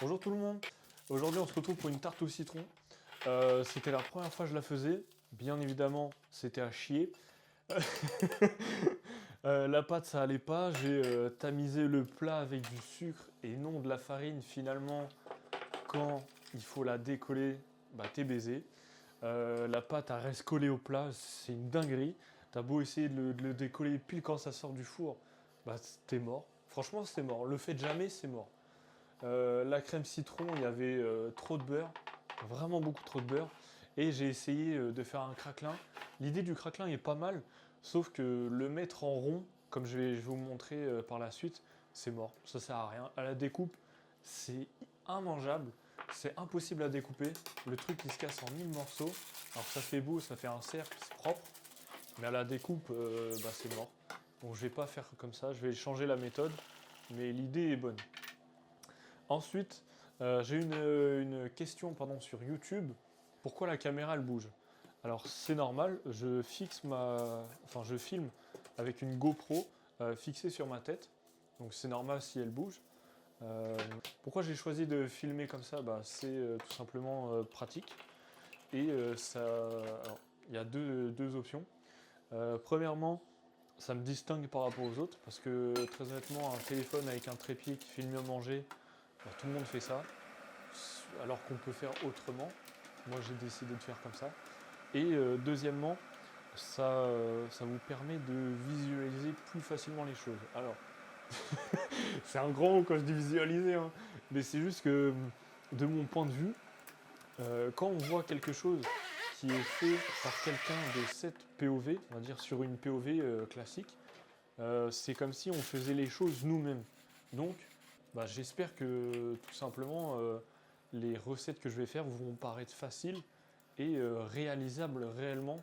Bonjour tout le monde. Aujourd'hui on se retrouve pour une tarte au citron. C'était la première fois que je la faisais. Bien évidemment c'était à chier. La pâte ça allait pas. J'ai tamisé le plat avec du sucre et non de la farine. Finalement quand il faut la décoller, bah t'es baisé. La pâte elle reste collée au plat. C'est une dinguerie. T'as beau essayer de le décoller pile quand ça sort du four, bah t'es mort. Franchement c'est mort. Le faites jamais, c'est mort. La crème citron, il y avait trop de beurre, vraiment beaucoup trop de beurre. Et j'ai essayé de faire un craquelin. L'idée du craquelin est pas mal, sauf que le mettre en rond, comme je vais vous montrer par la suite, c'est mort. Ça sert à rien. À la découpe, c'est immangeable. C'est impossible à découper. Le truc il se casse en 1000 morceaux. Alors ça fait beau, ça fait un cercle, c'est propre. Mais à la découpe, bah, c'est mort. Donc je vais pas faire comme ça, je vais changer la méthode. Mais l'idée est bonne. Ensuite, j'ai une question sur YouTube. Pourquoi la caméra elle bouge? Alors c'est normal, je filme avec une GoPro fixée sur ma tête. Donc c'est normal si elle bouge. Euh, Pourquoi j'ai choisi de filmer comme ça? Bah, c'est tout simplement pratique. Et il y a deux options. Premièrement, ça me distingue par rapport aux autres parce que très honnêtement, un téléphone avec un trépied qui filme manger, bah, tout le monde fait ça, alors qu'on peut faire autrement. Moi, j'ai décidé de faire comme ça. Et deuxièmement, ça vous permet de visualiser plus facilement les choses. Alors, c'est un grand mot quand je dis visualiser, hein, mais c'est juste que, de mon point de vue, quand on voit quelque chose qui est fait par quelqu'un de cette POV, on va dire sur une POV classique, c'est comme si on faisait les choses nous-mêmes. Donc, bah, j'espère que tout simplement les recettes que je vais faire vont paraître faciles et réalisables réellement